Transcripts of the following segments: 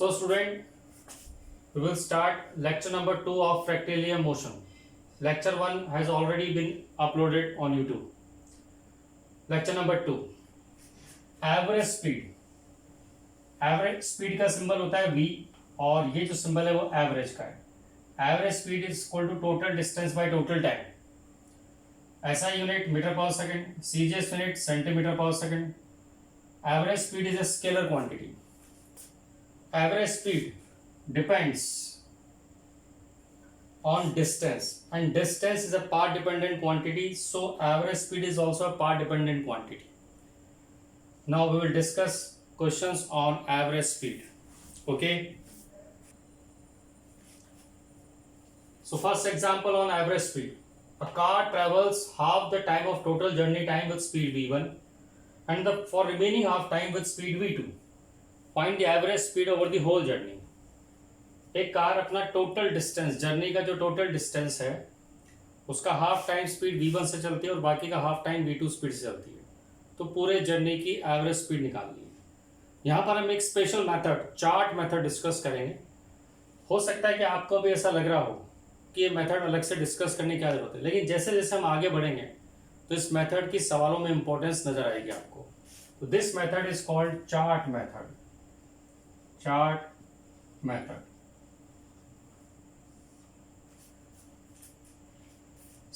So student, we will start lecture number 2 of Fractalium motion. Lecture 1 has already been uploaded on YouTube. Lecture number 2, average speed. Average speed का symbol होता है v और ये जो symbol है वो average का है. Average speed is equal to total distance by total time. ऐसा unit metre per second, CGS unit centimetre per second. Average speed is a scalar quantity. Average speed depends on distance and distance is a path dependent quantity, so average speed is also a path dependent quantity. Now we will discuss questions on average speed. Okay, so first example on average speed. A car travels half the time of total journey time with speed v1 and the for remaining half time with speed v2. Find the average speed over the whole journey. एक car अपना total distance, journey का जो total distance है उसका half time speed v1 से चलती है और बाकी का हाफ टाइम v2 स्पीड से चलती है, तो पूरे जर्नी की एवरेज स्पीड निकालनी है. यहाँ पर हम एक special method, chart method discuss करेंगे. हो सकता है कि आपको भी ऐसा लग रहा हो कि ये मेथड अलग से डिस्कस करने की क्या जरूरत है, लेकिन जैसे जैसे हम आगे बढ़ेंगे तो इस मेथड की सवालों में इंपॉर्टेंस नजर आएगी आपको. तो this method is called chart method. Chart method.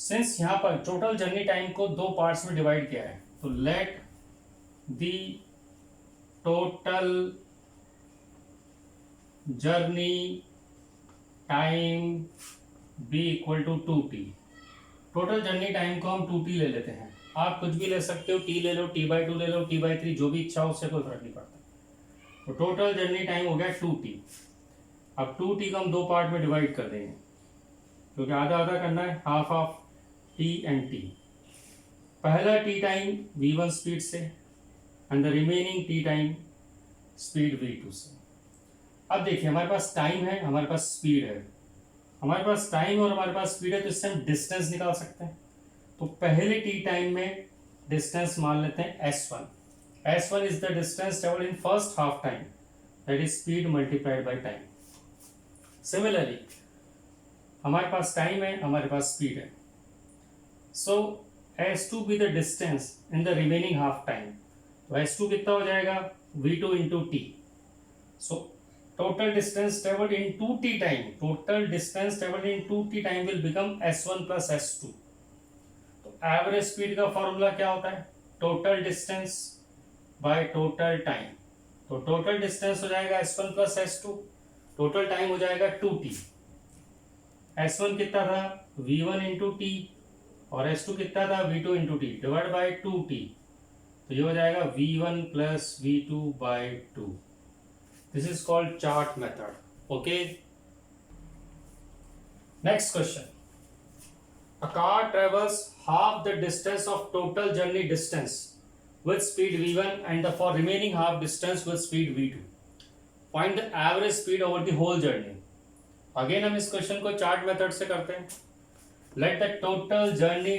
Since यहाँ पर टोटल जर्नी टाइम को दो पार्ट्स में डिवाइड किया है, तो let the total journey time be equal to 2t. Total journey time को हम 2t ले लेते हैं. आप कुछ भी ले सकते हो, t ले लो, t/2 ले लो, t/3, जो भी इच्छा हो, उससे कोई फर्क नहीं पड़ता. तो टोटल जर्नी टाइम हो गया 2t. अब 2t को हम दो पार्ट में डिवाइड कर देंगे क्योंकि आधा आधा करना है, half half t and t. पहला t टाइम v1 स्पीड से and the remaining t time speed v2 से. अब देखिए हमारे पास टाइम है, हमारे पास स्पीड है. हमारे पास टाइम और हमारे पास स्पीड है, तो इससे हम डिस्टेंस निकाल सकते हैं. तो पहले t टाइम में डिस्टेंस मान लेते हैं s1. s1 is the distance travelled in first half time, that is speed multiplied by time. Similarly हमारे पास टाइम है, हमारे पास स्पीड है. सो s2 be the distance in the remaining half time. तो s2 कितना हो जाएगा, v2 into T. So total distance travelled in 2t time, total distance travelled in 2t time will become s1 plus s2. तो average speed का formula क्या होता है, total distance by total time. तो टोटल डिस्टेंस हो जाएगा s1 plus s2, total time हो जाएगा 2t. s1 कितना था, v1 इंटू टी, और s2 कितना था, v2 into T, divide by 2t. तो ये हो जाएगा v1 plus v2 by 2. This is called chart method. Okay, next question. A car travels half the distance of total journey distance with speed v1 and the for remaining half distance with speed v2. Find the average speed over the whole journey. Again हम इस question को chart method से करते हैं. Let the total journey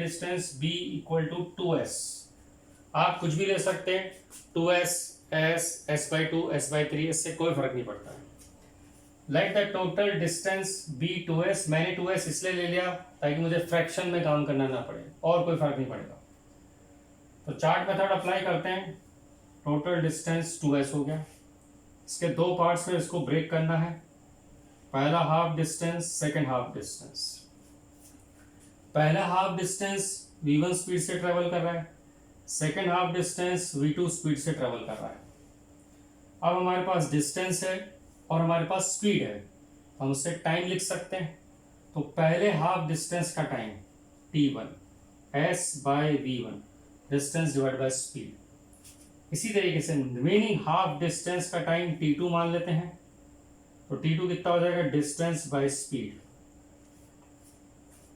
distance be equal to 2s. आप कुछ भी ले सकते हैं, 2s, s, s/2, s/3, इससे कोई फर्क नहीं पड़ता है. Let the total distance be 2s. मैंने 2s इसलिए ले लिया ताकि मुझे फ्रैक्शन में काम करना ना पड़े, और कोई फर्क नहीं पड़ेगा. तो चार्ट मेथड अप्लाई करते हैं. टोटल डिस्टेंस 2s हो गया. इसके दो पार्ट्स में इसको ब्रेक करना है. पहला half distance, second half distance. पहला हाफ डिस्टेंस v1 स्पीड से ट्रेवल कर रहा है, second half distance v2 speed से ट्रेवल कर रहा है. अब हमारे पास डिस्टेंस है और हमारे पास स्पीड है, हम उससे टाइम लिख सकते हैं. तो पहले हाफ डिस्टेंस का time t1, s by v1, distance divide by speed. इसी तरीके से रिमेनिंग हाफ डिस्टेंस का टाइम t2 मान लेते हैं. तो t2 कितना हो जाएगा, डिस्टेंस बाय स्पीड.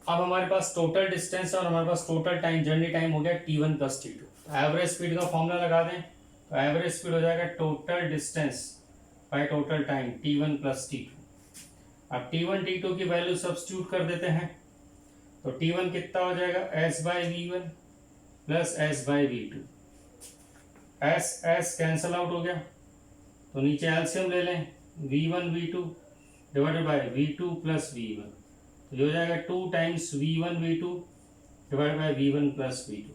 अब हमारे पास टोटल डिस्टेंस और हमारे पास टोटल टाइम, जर्नी टाइम हो गया t1 प्लस t2. तो एवरेज स्पीड का फॉर्मूला लगा दें. तो एवरेज स्पीड हो जाएगा total distance by total time t1 plus t2. अब t1 t2 की वैल्यू सब्स्टिट्यूट कर देते हैं. तो t1 कितना हो जाएगा, s by v1 plus s by v2. S s cancel out हो गया, तो नीचे एलसीएम ले लें, v1 v2 divided by v2 plus v1, तो ये हो जाएगा 2 times v1 v2 divide by v1 plus v2।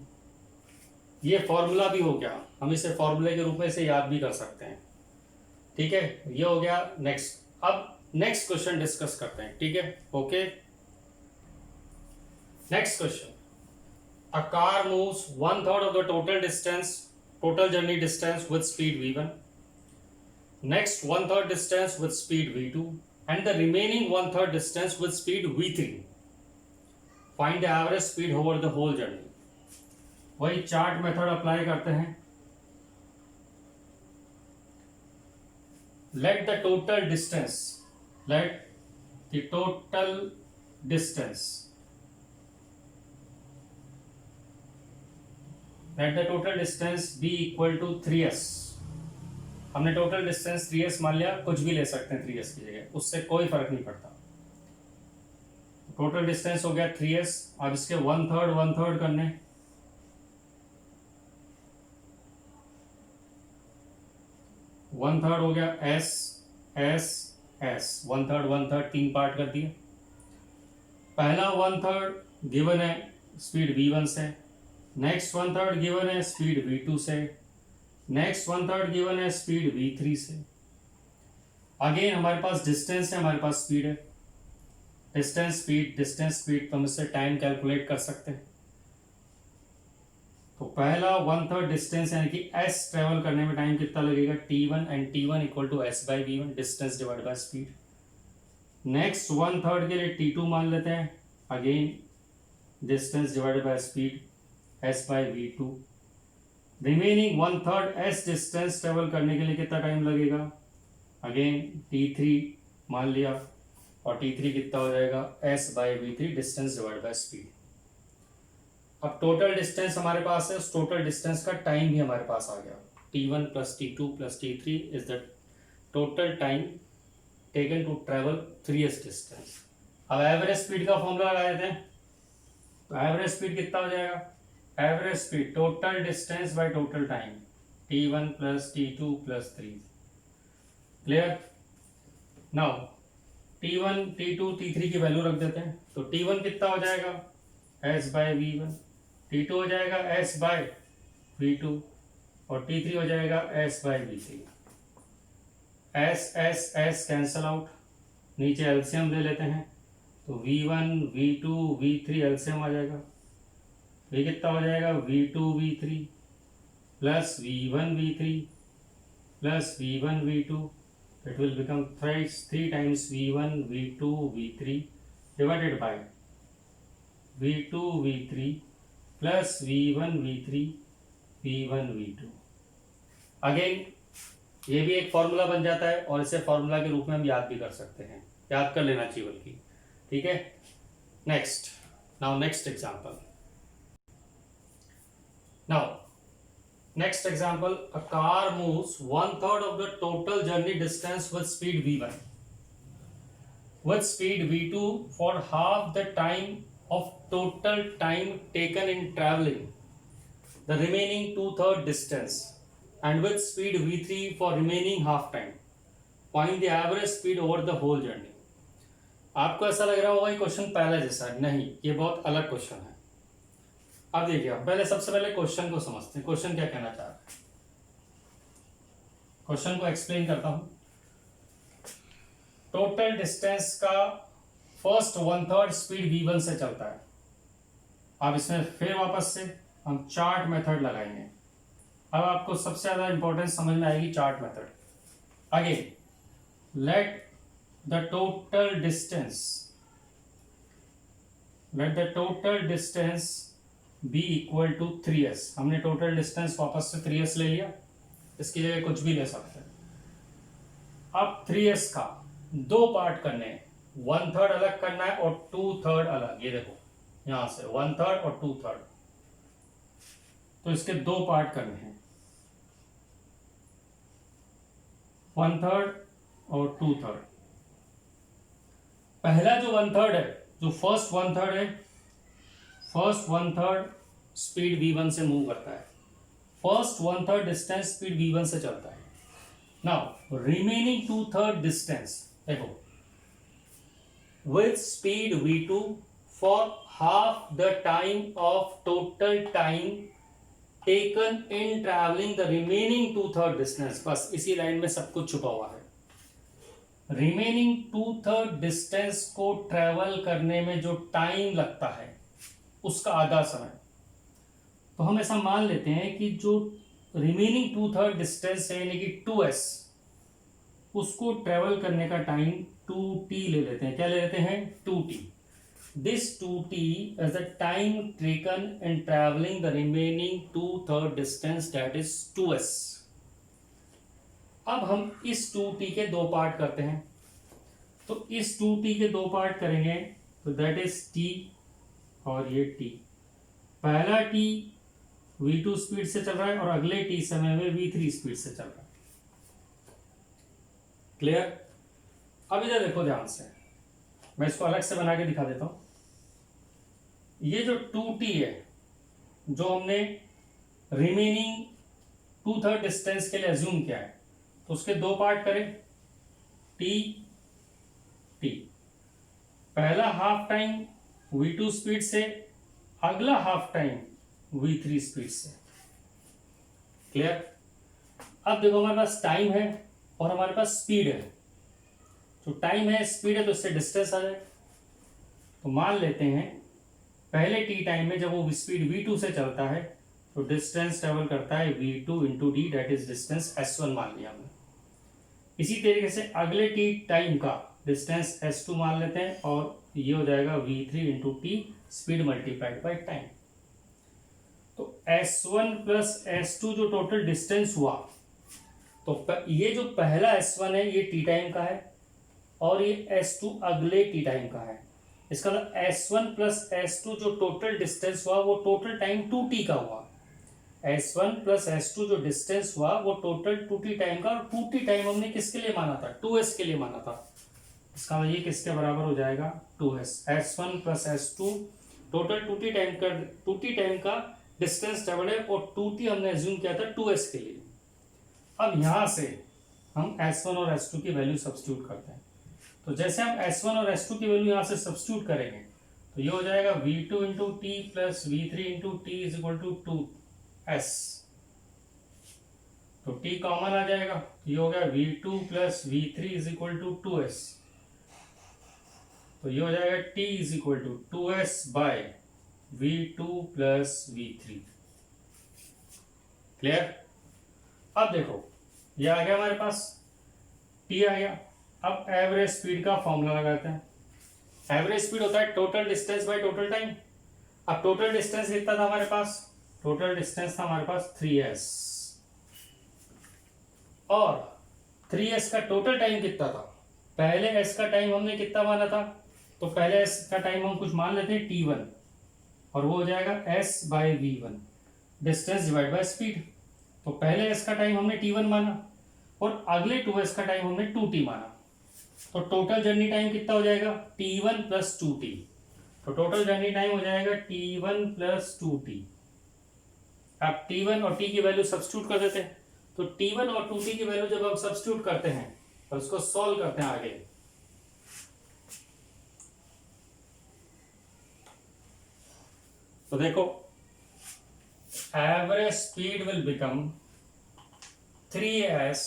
ये फॉर्मूला भी हो गया, हम इसे फॉर्मूले के रूप में से याद भी कर सकते हैं। ठीक है, ये हो गया नेक्स्ट। अब नेक्स्ट क्वेश्चन डिस्कस करते हैं। ठीक है, okay. Next question, a car moves 1/3 of the total journey distance with speed v1, next 1/3 distance with speed v2, and the remaining 1/3 distance with speed v3. Find the average speed over the whole journey. वही chart method apply करते हैं। Let the total distance be equal to 3s। हमने total distance 3s मान लिया, कुछ भी ले सकते हैं 3s की जगह, उससे कोई फर्क नहीं पड़ता। टोटल डिस्टेंस हो गया 3s। अब इसके 1/3 करने, वन थर्ड हो गया एस एस एस, 1/3 3 पार्ट कर दिए। पहला 1/3 गिवन है स्पीड v1 से, नेक्स्ट 1/3 गिवन है स्पीड v2 से, नेक्स्ट 1/3 गिवन है स्पीड v3 से। अगेन हमारे पास डिस्टेंस है, हमारे पास स्पीड है। डिस्टेंस स्पीड तो हम इससे टाइम कैलकुलेट कर सकते हैं। तो पहला 1/3 डिस्टेंस यानी कि s ट्रेवल करने में टाइम कितना लगेगा, t1, and t1 equal to s by v1, distance divide by speed. Next 1/3 के लिए t2 मान लेते हैं, again distance divide by speed s by v2। Remaining 1/3 s distance travel करने के लिए कितना टाइम लगेगा, अगेन t3 मान लिया, और t3 कितना हो जाएगा s by v3, distance divide by speed. अब टोटल डिस्टेंस हमारे पास है, उस टोटल डिस्टेंस का टाइम भी हमारे पास आ गया। t1 plus t2 plus t3 is the total time taken to travel 3s distance. अब एवरेज स्पीड का फॉर्मूला लगा देते हैं। तो एवरेज स्पीड कितना हो जाएगा, average speed total distance by total time, t1 plus t2 plus 3। Clear? Now t1 t2 t3 की वैल्यू रख देते हैं। तो t1 कितना हो जाएगा, s बाय v1, t2 हो जाएगा s बाय v2, और t3 हो जाएगा s by v3। s cancel out, नीचे एलसीएम ले लेते हैं। तो v1 v2 v3 एलसीएम आ जाएगा, ये कितना हो जाएगा, v2 v3 plus v1 v3 plus v1 v2, it will become 3 times v1 v2 v3 divided by v2 v3 plus v1 v3 v1 v2। Again ये भी एक फॉर्मूला बन जाता है, और इसे फॉर्मूला के रूप में हम याद भी कर सकते हैं, याद कर लेना चाहिए बल्कि। ठीक है, next, now next example. Now next example, a car moves 1/3 of the total journey distance with speed v1, with speed v2 for half the time of total time taken in traveling the remaining 2/3 distance, and with speed v3 for remaining half time. Find the average speed over the whole journey. आपको ऐसा लग रहा होगा ये question पहले जैसा है, नहीं, ये बहुत अलग क्वेश्चन है। अब देखिए, पहले सबसे पहले क्वेश्चन को समझते हैं, क्वेश्चन क्या कहना चाह रहा है। क्वेश्चन को एक्सप्लेन करता हूं। टोटल डिस्टेंस का फर्स्ट 1/3 स्पीड v1 से चलता है। अब इसमें फिर वापस से हम चार्ट मेथड लगाएंगे। अब आपको सबसे ज्यादा इंपॉर्टेंस समझ में आएगी chart method. Again, let the total distance be equal to 3s। हमने टोटल डिस्टेंस वापस से 3s ले लिया, इसकी जगह कुछ भी ले सकते हैं। अब 3s का 2 पार्ट करने हैं, 1/3 अलग करना है और 2/3 अलग। ये देखो यहां से 1/3 और 2/3, तो इसके 2 पार्ट करने हैं, 1/3 और 2/3। पहला जो 1/3 है, जो फर्स्ट 1/3 है, फर्स्ट 1/3 स्पीड v1 से मूव करता है। फर्स्ट 1/3 डिस्टेंस स्पीड v1 से चलता है। नाउ रिमेनिंग 2/3 डिस्टेंस देखो with speed v2 for half the time of total time taken in traveling the remaining 2/3 distance। बस इसी लाइन में सब कुछ छुपा हुआ है। रिमेनिंग 2/3 डिस्टेंस को ट्रेवल करने में जो टाइम लगता है उसका आधा समय। तो हम ऐसा मान लेते हैं कि जो रिमेनिंग 2/3 डिस्टेंस है यानी कि 2s, उसको ट्रेवल करने का टाइम 2t ले लेते हैं। क्या ले लेते हैं? 2t। This 2t is the time taken in travelling the remaining 2/3 distance that is 2s। अब हम इस 2t के दो पार्ट करते हैं। तो इस 2t के दो पार्ट करेंगे तो दैट इज t और ये t। पहला t v2 स्पीड से चल रहा है और अगले t समय में v3 स्पीड से चल रहा है। क्लियर? अब इधर देखो ध्यान से, मैं इसको अलग से बना के दिखा देता हूं। ये जो 2t है जो हमने रिमेनिंग 2/3 डिस्टेंस के लिए अज्यूम किया है, तो उसके दो पार्ट करें t t। पहला हाफ टाइम v2 स्पीड से, अगला हाफ टाइम v3 स्पीड से। क्लियर? अब देखो हमारे पास टाइम है और हमारे पास स्पीड है। जो टाइम है स्पीड है तो इससे डिस्टेंस आ जाए। तो मान लेते हैं पहले टी टाइम में जब वो स्पीड v2 से चलता है तो डिस्टेंस ट्रेवल करता है v2 into D, that is distance s1 मान लिया हमने। इसी तरीके से अगले टी टाइम का डिस्टेंस s2 मान लेते हैं और ये हो जाएगा v3 into T, speed multiplied by time. तो s1 प्लस s2 जो टोटल डिस्टेंस हुआ, तो ये जो पहला s1 है ये टी टाइम का है और ये s2 अगले टी टाइम का है। इसका मतलब s1 प्लस s2 जो टोटल डिस्टेंस हुआ वो टोटल टाइम 2t का हुआ। s1 प्लस s2 जो डिस्टेंस हुआ वो टोटल 2t टाइम का, और 2t टाइम हमने किसके लिए माना था? 2s के लिए माना था। इसका मतलब ये किसके बराबर हो जाएगा? 2s। s1 plus s2 total 2t time का डिस्टेंस ट्रेवल है और 2t हमने एज्यूम किया था 2s के लिए। अब यहां से हम s1 और s2 की वैल्यू सब्स्टिट्यूट करते हैं। तो जैसे हम s1 और s2 की वैल्यू यहां से सब्स्टिट्यूट करेंगे तो ये हो जाएगा v2 into t plus v3 into t is equal to 2s। तो t कॉमन आ जाएगा, ये हो गया v2 plus v3 is equal to 2s। तो ये हो जाएगा t is equal to 2s by v2 plus v3। Clear? अब देखो ये आ गया हमारे पास, t आ गया। अब एवरेज स्पीड का फॉर्मूला लगाते हैं। एवरेज स्पीड होता है total distance by total time. अब टोटल डिस्टेंस कितना था हमारे पास? टोटल डिस्टेंस था हमारे पास 3s, और 3s का टोटल टाइम कितना था? पहले s का टाइम हमने कितना माना था? तो पहले s का टाइम हम कुछ मान लेते हैं t1, और वो हो जाएगा s by v1, distance divide by speed. तो पहले s का टाइम हमने t1 माना और अगले 2s का टाइम हमने 2t माना। तो टोटल जर्नी टाइम कितना हो जाएगा? t1 plus 2t। तो टोटल जर्नी टाइम हो जाएगा t1 प्लस 2t। अब t1 और t की वैल्यू सब्स्टिट्यूट कर देते हैं। तो t1 और 2t की वैल्यू जब हम सब्स्टिट्यूट करते हैं और उसको सॉल्व करते हैं आगे, तो देखो average speed will become 3s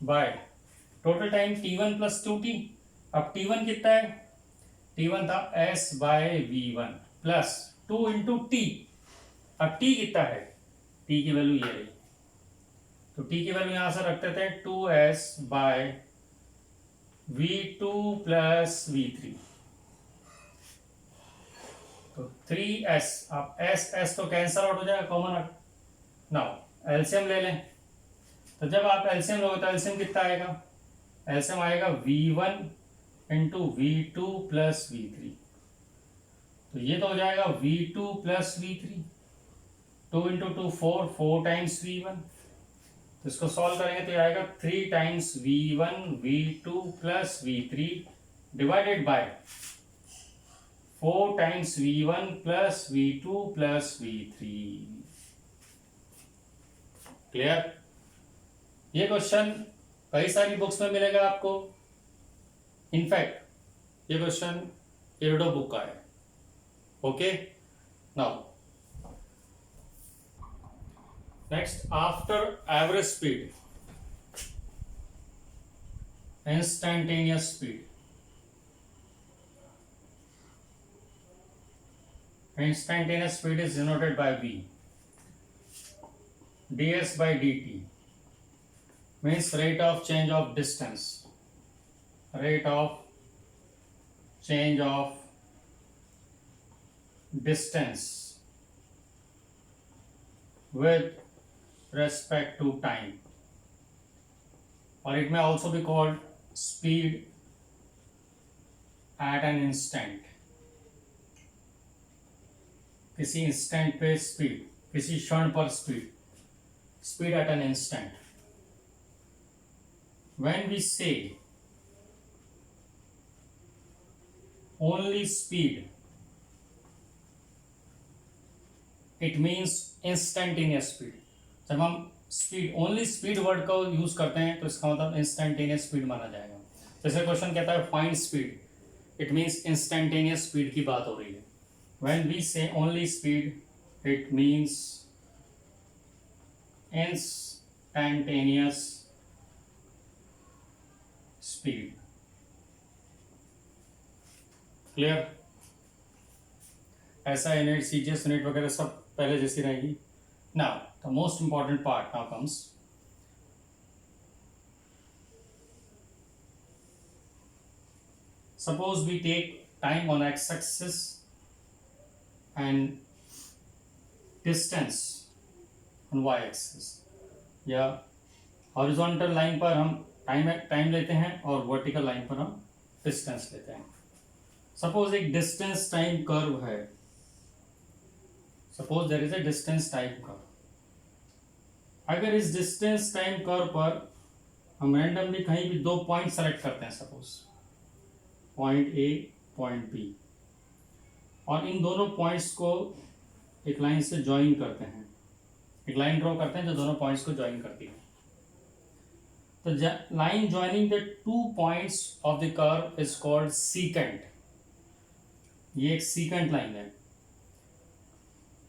by total time t1 plus 2t। अब t1 कितना है? t1 था s by v1 plus 2 into t. अब t कितना है? t की वैल्यू ये रही, तो t की वैल्यू यहां से रखते थे 2s by v2 plus v3। तो 3s, अब s तो कैंसल आउट हो जाएगा, कॉमन आउट। नाउ एलसीएम ले लें। तो जब आप एलसीएम लोगे तो एलसीएम कितना आएगा? एलसीएम आएगा v1 into v2 plus v3। तो ये तो हो जाएगा v2 plus v3, 2 into 2 4 times v1। तो इसको सॉल्व करेंगे तो ये आएगा 3 times v1 v2 plus v3 divided by 4 times v1 plus v2 plus v3। Clear? ये क्वेश्चन कई सारी बुक्स में मिलेगा आपको। इनफैक्ट ये क्वेश्चन इरडो बुक का है। Okay, now next, after average speed, instantaneous speed. Instantaneous speed is denoted by V. ds by dt means rate of change of distance. Rate of change of distance with respect to time. Or it may also be called speed at an instant. किसी instant पे speed, किसी क्षण पर speed, speed at an instant. When we say only speed, it means instantaneous speed. जब हम speed, only speed word का use करते हैं तो इसका मतलब इंस्टेंटेनियस स्पीड माना जाएगा. जैसे क्वेश्चन कहता है find speed, it means instantaneous speed की बात हो रही है. व्हेन वी से only speed, it means instantaneous speed. Clear? ऐसा यूनिट, सीजीएस यूनिट वगैरह सब पहले जैसी रहेगी. Now the most important part now comes. Suppose we take time on x-axis and distance on y-axis. या horizontal line पर हम टाइम लेते हैं और vertical line पर हम distance लेते हैं. Suppose एक distance time curve है. Suppose there is a distance time curve. अगर इस डिस्टेंस टाइम कर्व पर हम रैंडमली कहीं भी दो पॉइंट सेलेक्ट करते हैं, suppose point A, point B, और इन दोनों पॉइंट्स को एक लाइन से ज्वाइन करते हैं, एक लाइन ड्रॉ करते हैं जो दोनों पॉइंट्स को ज्वाइन करती है. तो line joining the two points of the curve is called secant. ये एक सीकेंट लाइन है.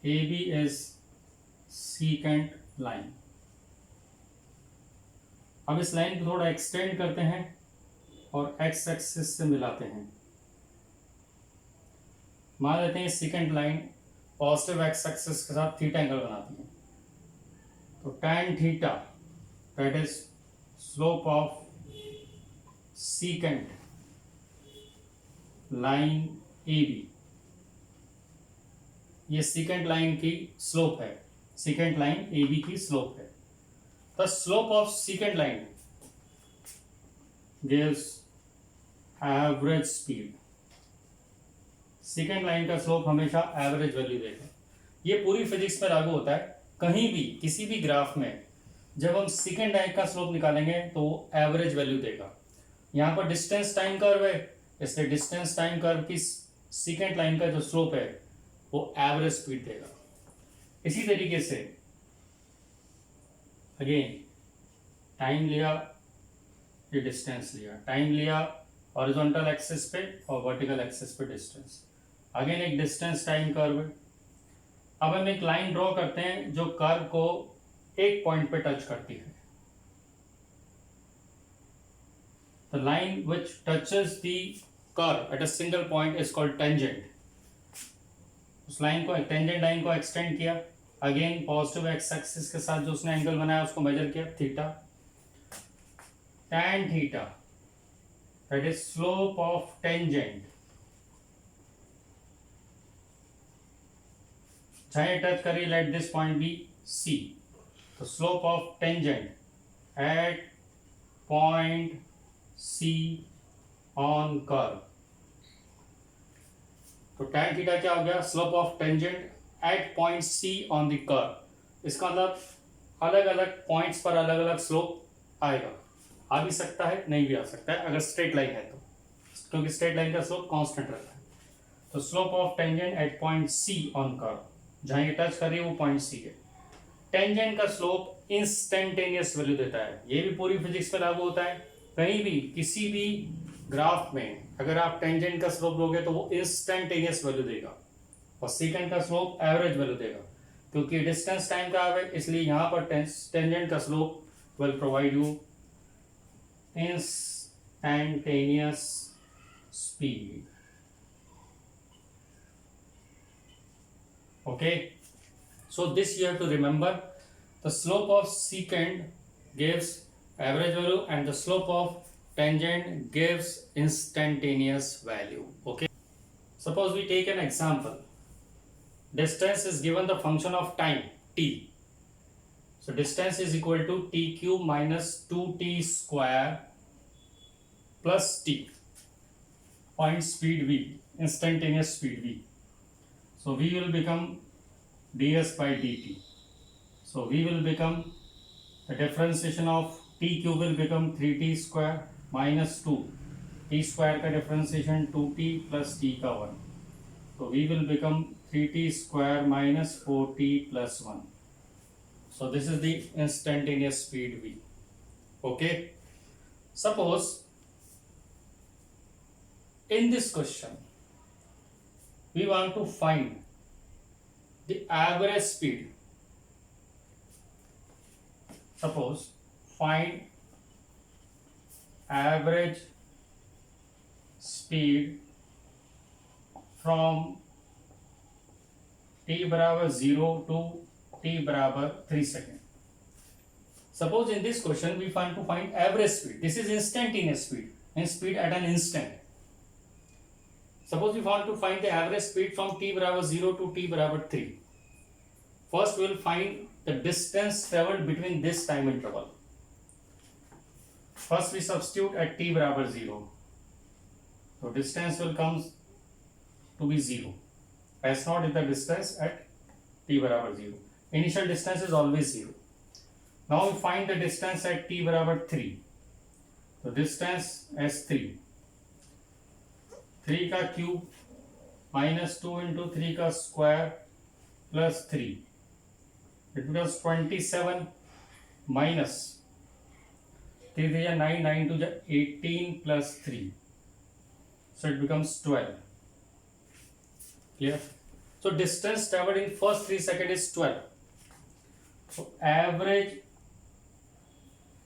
A B is secant line. अब इस लाइन को थोड़ा एक्सटेंड करते हैं और एक्स एक्सिस से मिलाते हैं. मान लेते हैं secant line positive x axis के साथ थीटा एंगल बनाती है. तो tan theta, that is slope of secant line A B. ये सेकंड लाइन की स्लोप है, सेकंड लाइन ए बी की स्लोप है. The slope of secant line gives average speed. secant line का स्लोप हमेशा एवरेज वैल्यू देगा. ये पूरी फिजिक्स में लागू होता है. कहीं भी किसी भी ग्राफ में जब हम secant लाइन का स्लोप निकालेंगे तो वो एवरेज वैल्यू देगा. यहाँ पर डिस्टेंस टाइम कर्व है, इसलिए डिस्टेंस टाइम कर्व की secant लाइन का जो स्लोप है वो एवरेज स्पीड देगा. इसी तरीके से अगेन टाइम लिया, ये डिस्टेंस लिया, टाइम लिया हॉरिजॉन्टल एक्सिस पे और वर्टिकल एक्सिस पे डिस्टेंस. अगेन एक डिस्टेंस टाइम कर्व है. अब हम एक लाइन ड्रॉ करते हैं जो कर्व को एक पॉइंट पे टच करती है. The line which touches the curve at a single point is called tangent. उस लाइन को, टेंजेंट लाइन को एक्सटेंड किया. अगेन पॉजिटिव एक्स एक्सिस के साथ जो उसने एंगल बनाया उसको मेजर किया, theta. tan theta, that is slope of tangent. जहां टच करिए, let this point be C. तो slope of tangent at point C on curve. तो tan थीटा क्या हो गया? Slope of tangent at point C on the curve. इसका मतलब अलग अलग पॉइंट्स पर अलग अलग स्लोप आएगा. आ भी सकता है, नहीं भी आ सकता है अगर स्ट्रेट लाइन है तो, क्योंकि स्ट्रेट लाइन का स्लोप कांस्टेंट रहता है. तो slope of tangent at point C on curve, जहां ये टच कर रही है वो पॉइंट सी है. टेंजेंट का स्लोप इंस्टेंटेनियस वैल्यू देता है। ये भी पूरी फिजिक्स में लागू होता है। कहीं भी किसी भी ग्राफ में अगर आप टेंजेंट का स्लोप लोगे तो वो इंस्टेंटेनियस वैल्यू देगा, और सेकंड का स्लोप एवरेज वैल्यू देगा। क्योंकि डिस्टेंस टाइम का है इसलिए यहां पर टेंजेंट का slope will provide you instantaneous speed. Okay, so this you have to remember, the slope of secant gives average value and the slope of tangent gives instantaneous value. Okay, suppose we take an example. Distance is given the function of time t. So distance is equal to t cube minus 2t square plus t. Point speed v, instantaneous speed v. So v will become ds by dt. So v will become, the differentiation of t cube will become 3t square minus 2 t square का differentiation 2t plus t का 1. So v will become 3t square minus 4t plus 1. So this is the instantaneous speed v. Okay. Suppose in this question we want to find the average speed. Suppose find average speed from t बराबर 0 to t बराबर 3 second. Suppose in this question we want to find average speed. This is instantaneous speed, and speed at an instant. Suppose we want to find the average speed from t बराबर 0 to t बराबर 3. First we will find the distance traveled between this time interval. First we substitute at t बराबर 0. So distance will come to be 0. S naught is the distance at t बराबर 0. Initial distance is always 0. Now we find the distance at t बराबर 3. So distance S3. 3 का cube minus 2 into 3 का square plus 3. It becomes 27 minus 3 to 9, 9 to 18 plus 3. So it becomes 12. Clear? So distance traveled in first 3 seconds is 12. So average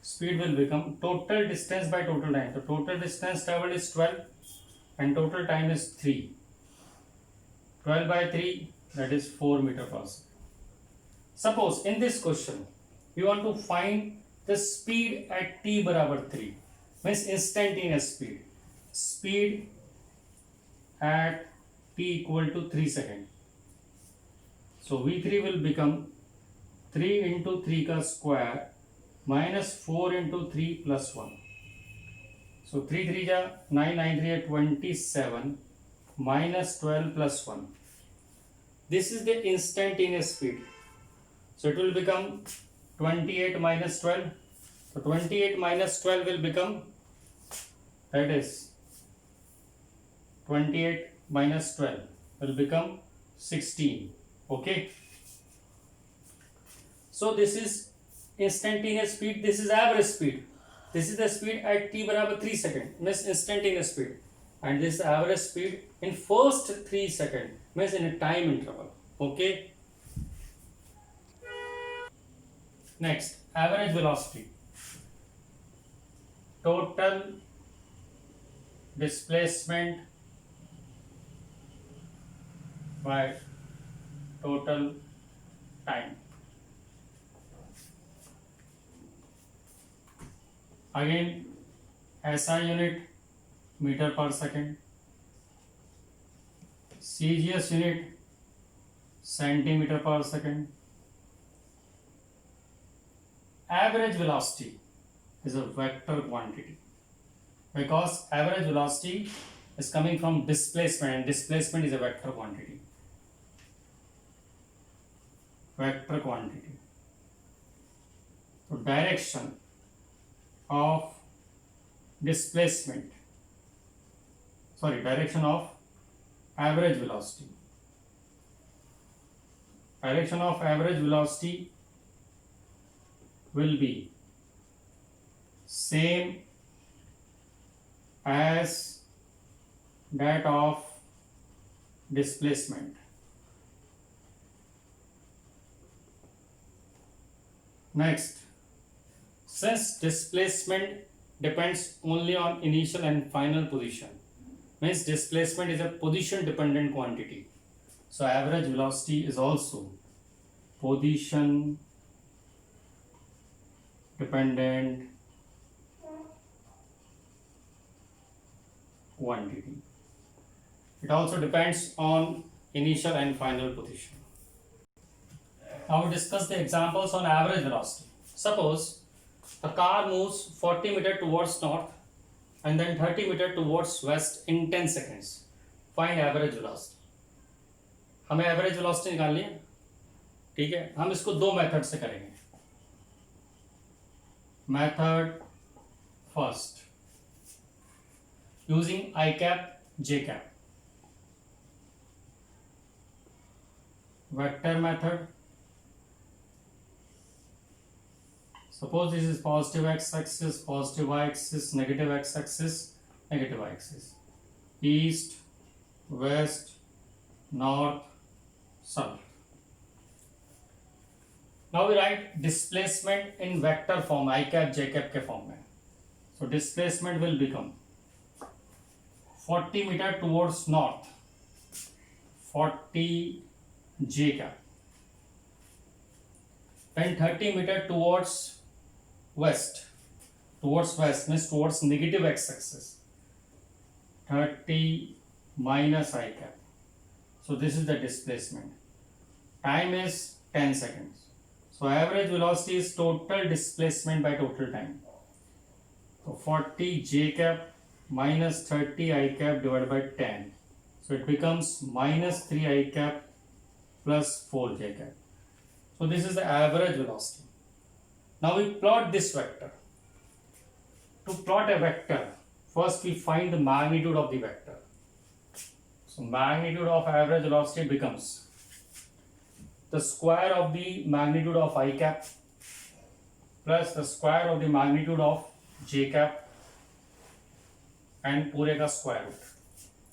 speed will become total distance by total time. So total distance traveled is 12 and total time is 3. 12 by 3, that is 4 meter per second. Suppose in this question we want to find the speed at t बराबर 3, means instantaneous speed. Speed at t equal to 3 seconds. So v3 will become 3 into 3 का square minus 4 into 3 plus 1. So 3 3 जा 9, 9 3 27 minus 12 plus 1. This is the instantaneous speed. So it will become 28 minus 12. So 28 minus 12 will become, that is 28 minus 12 will become 16. Okay. So this is instantaneous speed. This is average speed. This is the speed at t बराबर 3 seconds, means instantaneous speed, and this is average speed in first 3 seconds, means in a time interval. Okay. Next, average velocity. Total displacement by total time. Again, SI unit meter per second, CGS unit centimeter per second. Average velocity is a vector quantity because average velocity is coming from displacement, and displacement is a vector quantity. Vector quantity. So direction of displacement, direction of average velocity. Direction of average velocity will be same as that of displacement. Next, since displacement depends only on initial and final position, means displacement is a position dependent quantity, so average velocity is also position dependent quantity. It also depends on initial and final position. Now we discuss the examples on average velocity. Suppose the car moves 40 meter towards north and then 30 meter towards west in 10 seconds. Find average velocity. हमें average velocity निकालनी है, ठीक है. हम इसको दो method से करेंगे. Method first, using I cap J cap. Vector method. Suppose this is positive x-axis, positive y-axis, negative x-axis, negative y-axis. East, west, north, south. Now we write displacement in vector form, I cap, j cap के form में. So displacement will become 40 meter towards north, 40 j cap. Then 30 meter towards west means towards negative x-axis, 30 minus I cap. So this is the displacement. Time is 10 seconds. So average velocity is total displacement by total time. So 40 j cap minus 30 I cap divided by 10. So it becomes minus 3 I cap plus 4 j cap. So this is the average velocity. Now we plot this vector. To plot a vector, first we find the magnitude of the vector. So magnitude of average velocity becomes the square of the magnitude of I cap plus the square of the magnitude of j cap and पूरे का square root,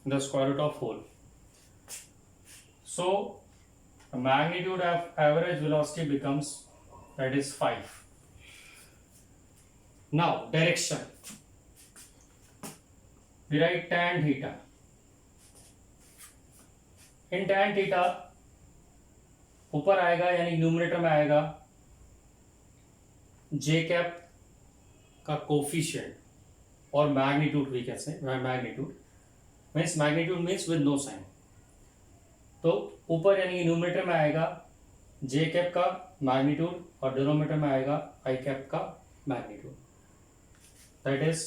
the square root of whole. So the magnitude of average velocity becomes, that is 5. Now direction, we write tan theta. In tan theta ऊपर आएगा यानी numerator में आएगा j cap का coefficient और magnitude भी कैसे, magnitude means with no sign. तो ऊपर यानी न्यूमरेटर में आएगा j कैप का मैग्नीट्यूड और डिनोमिनेटर में आएगा I कैप का मैग्नीट्यूड, दैट इज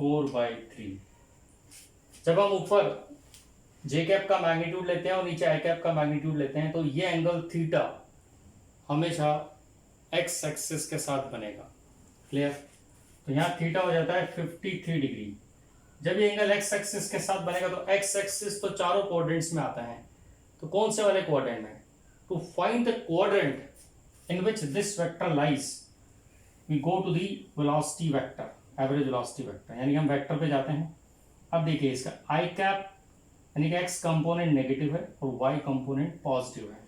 4/3. जब हम ऊपर j कैप का मैग्नीट्यूड लेते हैं और नीचे I कैप का मैग्नीट्यूड लेते हैं तो ये एंगल थीटा हमेशा x एक्सिस के साथ बनेगा. क्लियर? तो यहाँ थीटा हो जाता है 53 डिग्री. जब ये एंगल x एक्सिस के साथ बनेगा तो x एक्सिस तो चारों कोऑर्डिनेट्स में आता है, तो कौन से वाले क्वाड्रेंट में? To find the quadrant in which this vector lies we go to the velocity vector, average velocity vector. यानी हम वेक्टर पे जाते हैं. अब देखिए इसका आई कैप यानी कि x कंपोनेंट नेगेटिव है और y कंपोनेंट पॉजिटिव है.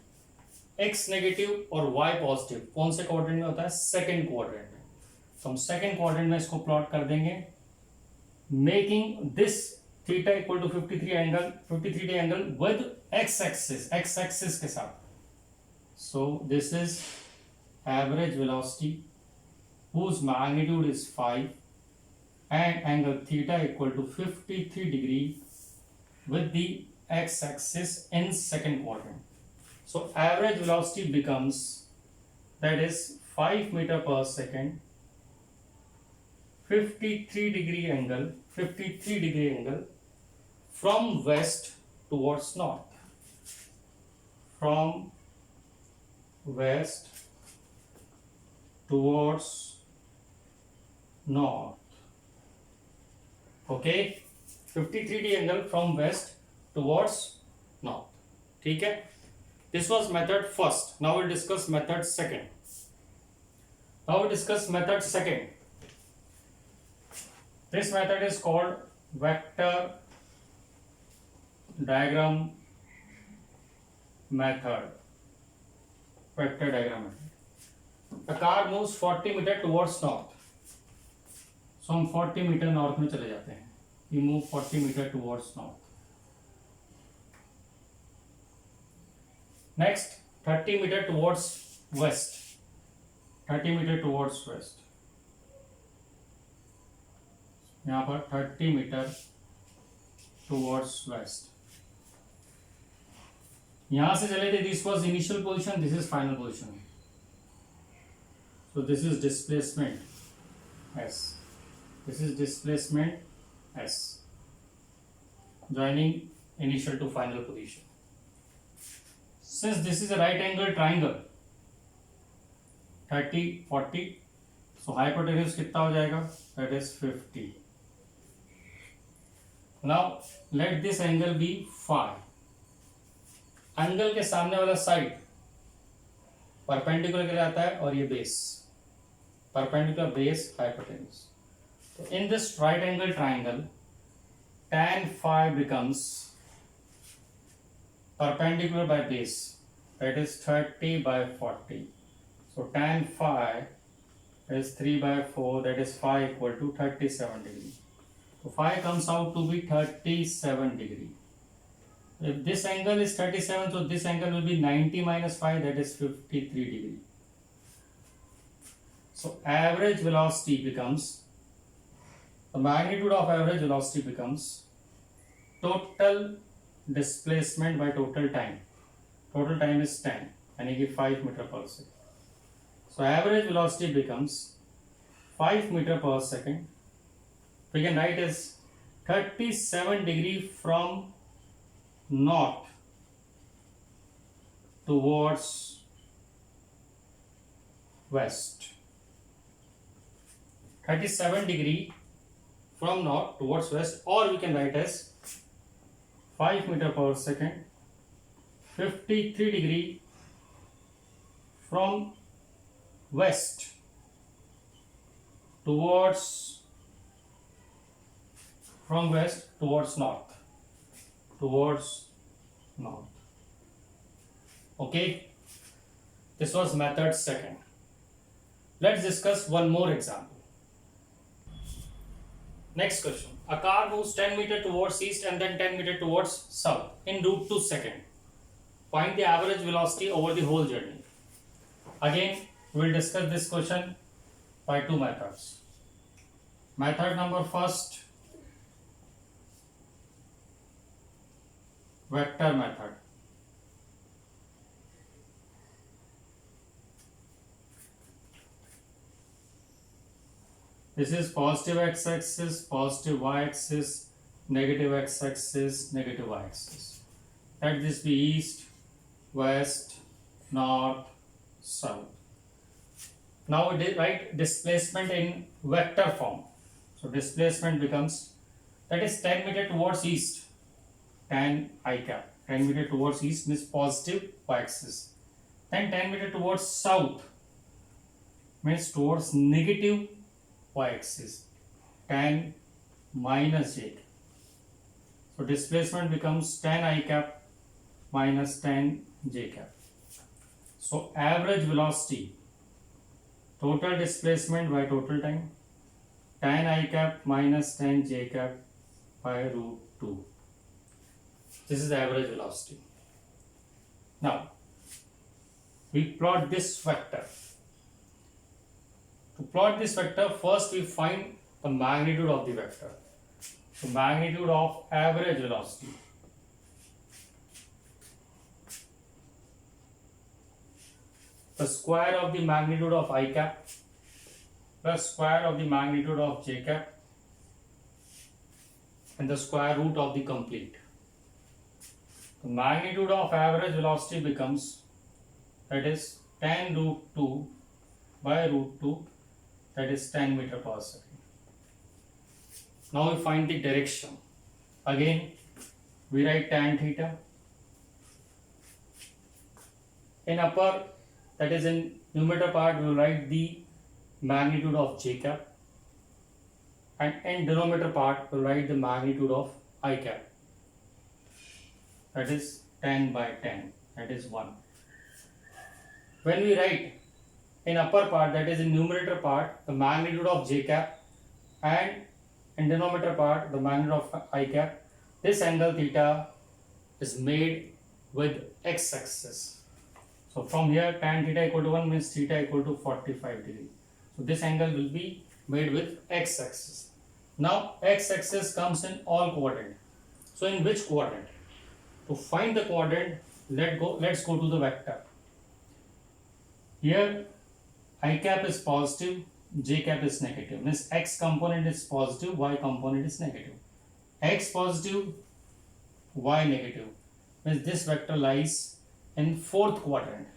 x नेगेटिव और y पॉजिटिव कौन से क्वाड्रेंट में होता है? सेकंड क्वाड्रेंट में. तो हम सेकंड क्वाड्रेंट में इसको प्लॉट कर देंगे, making this theta equal to 53 degree angle with x axis के साथ. So this is average velocity whose magnitude is 5 and angle theta equal to 53 degree with the x-axis in second quadrant. So average velocity becomes, that is 5 meter per second, 53 degree angle from west towards north, from west towards north. Okay, 53 degree angle from west towards north. ठीक है? This was method first. Now we'll discuss method second. Now we discuss method second. This method is called vector diagram method. Vector diagram method. A car moves 40 meter towards north. So हम 40 metre north में चले जाते हैं. We move 40 meter towards north. Next 30 meter towards west. 30 meter towards west. यहाँ पर 30 metre towards west. यहाँ से चले थे. This was initial position. This is final position. So this is displacement S. This is displacement S. Joining initial to final position. Since this is a right angle triangle, 30, 40. So hypotenuse कितना हो जाएगा? That is 50. Now let this angle be phi. Angle के सामने वाला side perpendicular के लिए आता है और ये base. Perpendicular base hypotenuse. So in this right angle triangle, tan phi becomes perpendicular by base, that is 30 by 40. So tan phi is 3 by 4, that is phi equal to 37 degree. So phi comes out to be 37 degree. If this angle is 37, so this angle will be 90 minus phi, that is 53 degree. So average velocity becomes, the magnitude of average velocity becomes total displacement by total time. Total time is 10, and you give 5 meter per second. So average velocity becomes 5 meter per second. We can write as 37 degree from north towards west. 37 degree from north towards west, or we can write as 5 meter per second. 53 degree from west towards north. Okay, this was method second. Let's discuss one more example. Next question. A car moves 10 meter towards east and then 10 meter towards south in route 2 second. Find the average velocity over the whole journey. Again, we will discuss this question by two methods. Method number first, vector method. This is positive x-axis, positive y-axis, negative x-axis, negative y-axis. Let this be east, west, north, south. Now we write displacement in vector form. So displacement becomes, that is 10 meter towards east, tan I cap. 10 meter towards east means positive y-axis. Then 10 meter towards south means towards negative y-axis, tan minus j. So displacement becomes tan I cap minus tan j cap. So average velocity, total displacement by total time, tan I cap minus tan j cap by root 2. This is the average velocity. Now we plot this vector. To plot this vector, first we find the magnitude of the vector. So magnitude of average velocity. The square of the magnitude of I cap plus square of the magnitude of j cap and the square root of the complete. The magnitude of average velocity becomes, that is tan root 2 by root 2, that is 10 meter per second. Now we find the direction. Again we write tan theta. In upper, that is in numerator part, we will write the magnitude of j cap, and in denominator part we'll write the magnitude of I cap, that is 10 by 10, that is 1. When we write in upper part, that is in numerator part, the magnitude of j cap, and in denominator part the magnitude of I cap, this angle theta is made with x-axis. So from here tan theta equal to 1 means theta equal to 45 degree. So this angle will be made with x-axis. Now x-axis comes in all quadrant. So in which quadrant? To find the quadrant, let's go to the vector. Here I cap is positive, j cap is negative. Means x component is positive, y component is negative. X positive, y negative. Means this vector lies in fourth quadrant.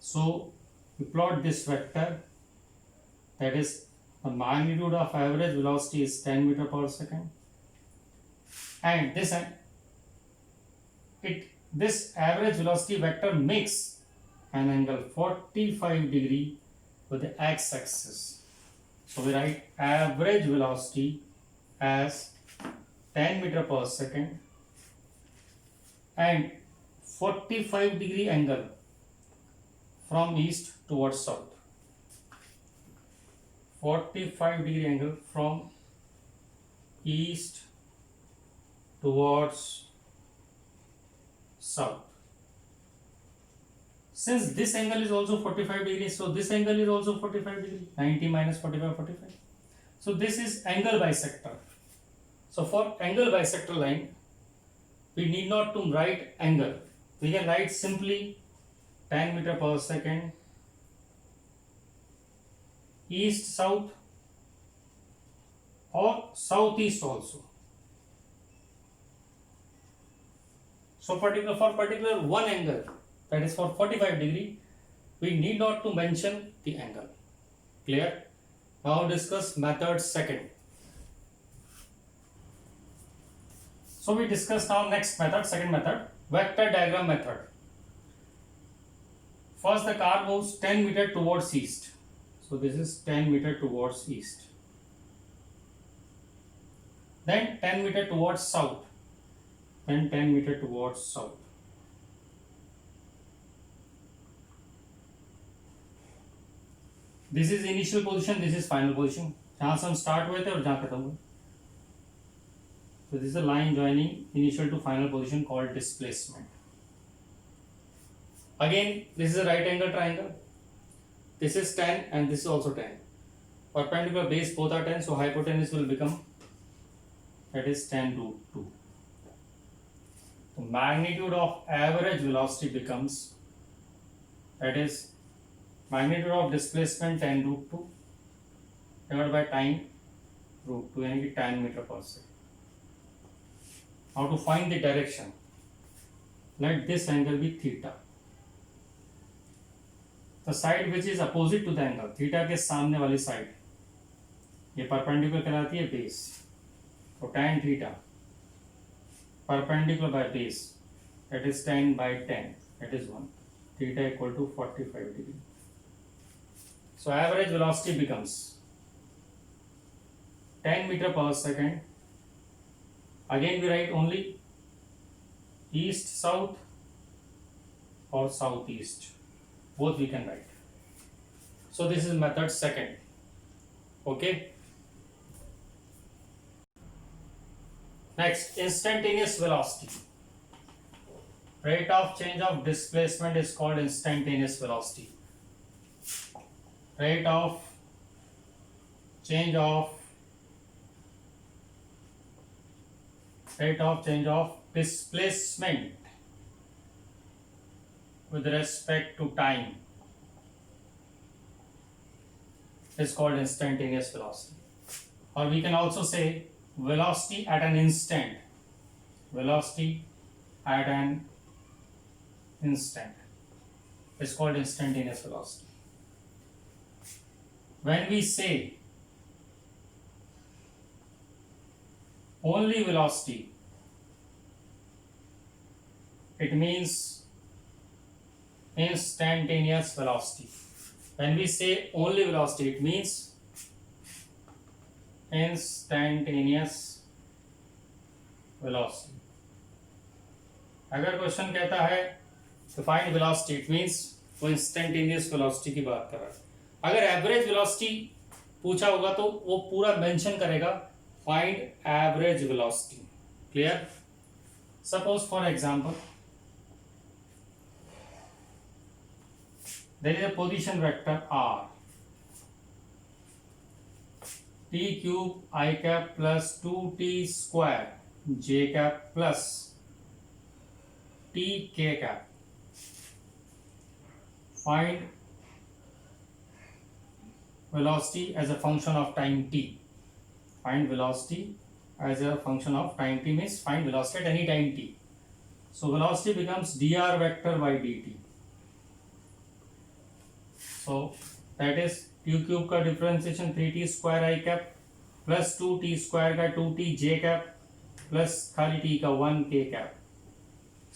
So we plot this vector, that is the magnitude of average velocity is 10 meter per second, and this average velocity vector makes an angle 45 degree with the x-axis. So we write average velocity as 10 meter per second and 45 degree angle from east towards south. 45 degree angle from east towards south. Since this angle is also 45 degrees, so this angle is also 45 degree. 90 minus 45, 45. So this is angle bisector. So for angle bisector line, we need not to write angle. We can write simply 10 meter per second east south or southeast also. So for particular one angle, that is for 45 degree, we need not to mention the angle. Clear? Now discuss method second. So we discuss now next method, second method, vector diagram method. First the car moves 10 meter towards east. So this is 10 meter towards east. Then 10 meter towards south. Then 10 meter towards south. This is initial position, this is final position. जहाँ से हम start हुए थे और जहाँ खत्म हुए. So this is a line joining initial to final position called displacement. Again, this is a right angle triangle. This is 10 and this is also 10. Perpendicular base both are 10, so hypotenuse will become, that is 10 root 2. The magnitude of average velocity becomes, that is magnitude of displacement 10 root 2 divided by time root 2, यानी कि 10 meter per second. Now to find the direction, let this angle be theta. The side which is opposite to the angle, theta के सामने वाली side, ये perpendicular कहलाती है base. तो tan theta perpendicular by base, that is 10 by 10, that is 1. Theta equal to 45 degree. So average velocity becomes 10 meter per second. Again we write only east south or southeast, both we can write. So this is method second. Okay. Next, instantaneous velocity. Rate of change of displacement is called instantaneous velocity. Rate of change of displacement with respect to time is called instantaneous velocity. Or we can also say velocity at an instant. Velocity at an instant is called instantaneous velocity. When we say only velocity, it means instantaneous velocity. When we say only velocity, it means instantaneous velocity. अगर question कहता है तो find velocity, it means वो instantaneous velocity की बात कर रहा है। अगर एवरेज वेलोसिटी पूछा होगा तो वो पूरा मेंशन करेगा find average velocity. Clear? Suppose for example there is a position vector r, t cube i cap plus 2t square j cap plus t k cap. Find velocity as a function of time t. Find velocity as a function of time t means find velocity at any time t. So velocity becomes dr vector by dt. So that is q cube का differentiation 3t square i cap plus 2t square का 2t j cap plus खाली t का 1 k cap.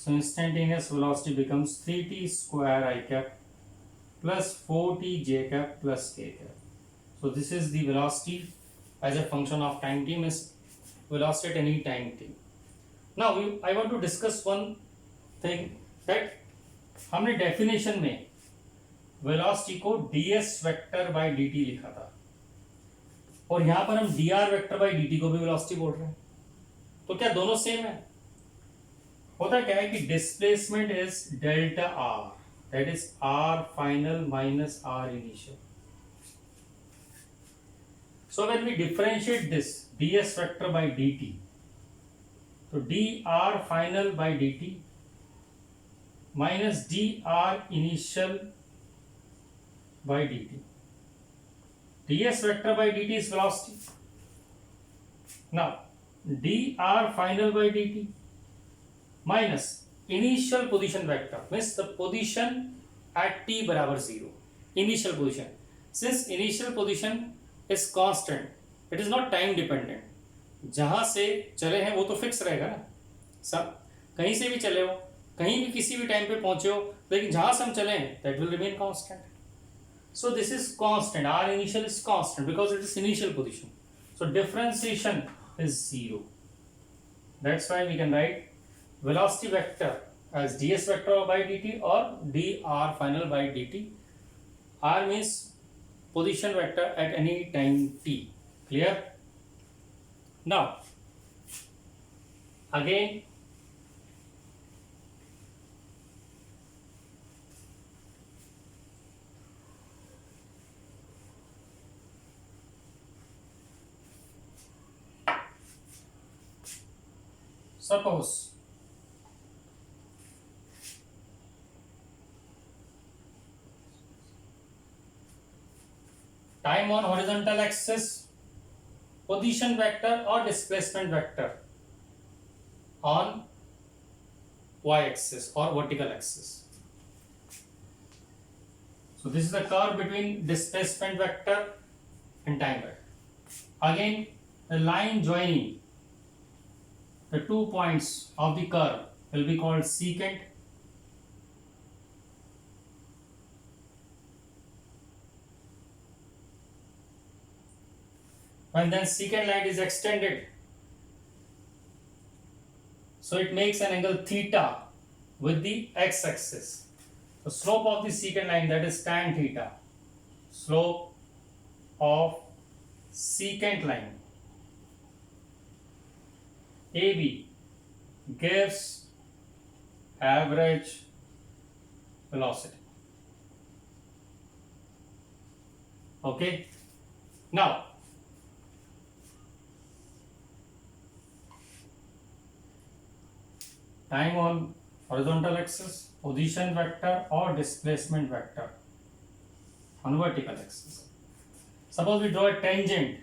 So instantaneous velocity becomes 3t square I cap plus 4t j cap plus k cap. So this is the velocity as a function of time t, means velocity at any time t. Now I want to discuss one thing that हमने definition में velocity को ds vector by dt लिखा था और यहाँ पर हम dr vector by dt को भी velocity बोल रहे हैं, तो क्या दोनों सेम है? होता क्या है कि displacement is delta R, that is R final minus R initial. So when we differentiate this ds vector by dt, तो dr final by dt minus dr initial by dt. ds vector by dt is velocity. Now dr final by dt minus initial position vector means the position at t बराबर 0. Initial position, since initial position is constant, it is not time dependent. जहां से चले हैं वो तो fix रहेगा ना, सब कहीं से भी चले हो, कहीं भी किसी भी टाइम पे पहुंचे हो, लेकिन जहां से हम चले हैं that will remain constant. So this is constant, r initial is constant because it is initial position. So differentiation is 0. That's why we can write velocity vector as ds vector by dt or dr final by dt. R means position vector at any time t. Clear? Now again suppose time on horizontal axis, position vector or displacement vector on y axis or vertical axis. So this is the curve between displacement vector and time vector. Again, the line joining the 2 points of the curve will be called secant. And then secant line is extended, so it makes an angle theta with the x-axis. The slope of the secant line, that is tan theta. Slope of secant line AB gives average velocity. Okay, now time on horizontal axis, position vector or displacement vector on vertical axis. Suppose we draw a tangent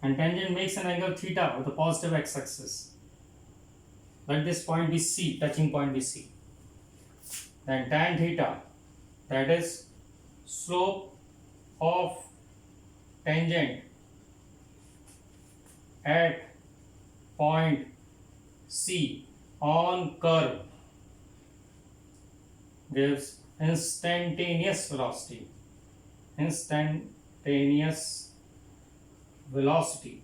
and tangent makes an angle theta with the positive x-axis. Let this point be C, touching point be C. Then tan theta, that is slope of tangent at point C on curve, gives instantaneous velocity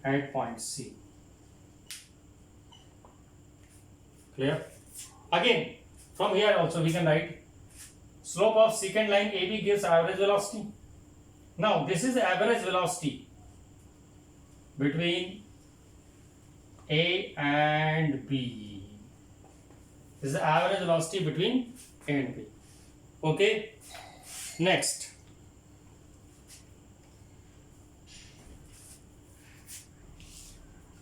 at point C. Clear? Again, from here also we can write slope of secant line AB gives average velocity. Now this is the average velocity between A and B. This is the average velocity between A and B. Okay. Next,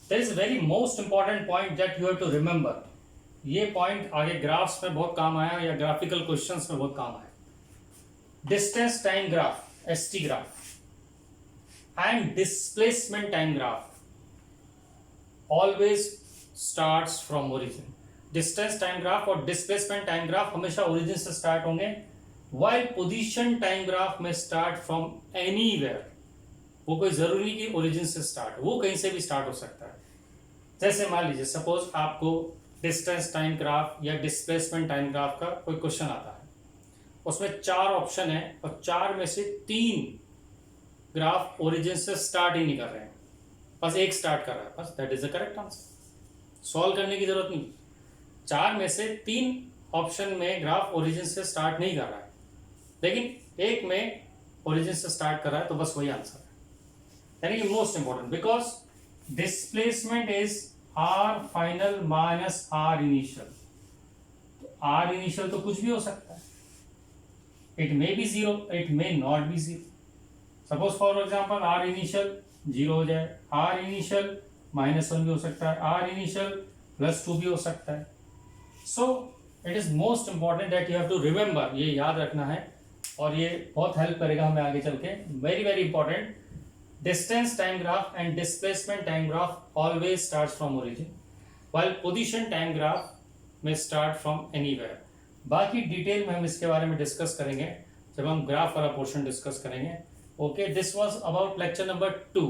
there is a very most important point that you have to remember. ये point आगे graphs में बहुत काम आया या graphical questions में बहुत काम आया. Distance time graph, ST graph, and displacement time graph always starts from origin. Distance time graph और displacement time graph हमेशा origin से start होंगे, while position time graph में start from anywhere. वो कोई जरूरी नहीं कि origin से start, वो कहीं से भी start हो सकता है. जैसे मान लीजिए सपोज आपको डिस्टेंस टाइम ग्राफ या डिस्प्लेसमेंट टाइम ग्राफ का कोई क्वेश्चन आता है, उसमें 4 ऑप्शन है और 4 में से 3 ग्राफ ओरिजिन से स्टार्ट ही नहीं कर रहे हैं, बस एक स्टार्ट कर रहा है, बस that is the correct answer. Solve करने की जरूरत नहीं. 4 में से 3 ऑप्शन में ग्राफ ओरिजिन से स्टार्ट नहीं कर रहा है, लेकिन एक में ओरिजिन से स्टार्ट कर रहा है, तो बस वही आंसर है. यानी कि most important, because displacement is R final minus R initial. R initial तो कुछ भी हो सकता है, it may be 0, it may not be 0. Suppose for example R initial 0 हो जाए, आर इनिशियल -1 भी हो सकता है, आर इनिशियल +2 भी हो सकता है. So it is most important that you have to remember, ये याद रखना है और ये बहुत हेल्प करेगा हमें आगे चल के. Very very important. Distance time graph and displacement time graph always starts from origin, while position time graph may start from anywhere. बाकी डिटेल में हम इसके बारे में डिस्कस करेंगे जब हम ग्राफ वाला पोर्शन डिस्कस करेंगे. Okay, this was about lecture number 2,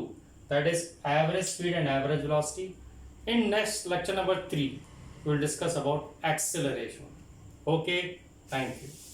that is average speed and average velocity. In next lecture number 3 we will discuss about acceleration. Okay, thank you.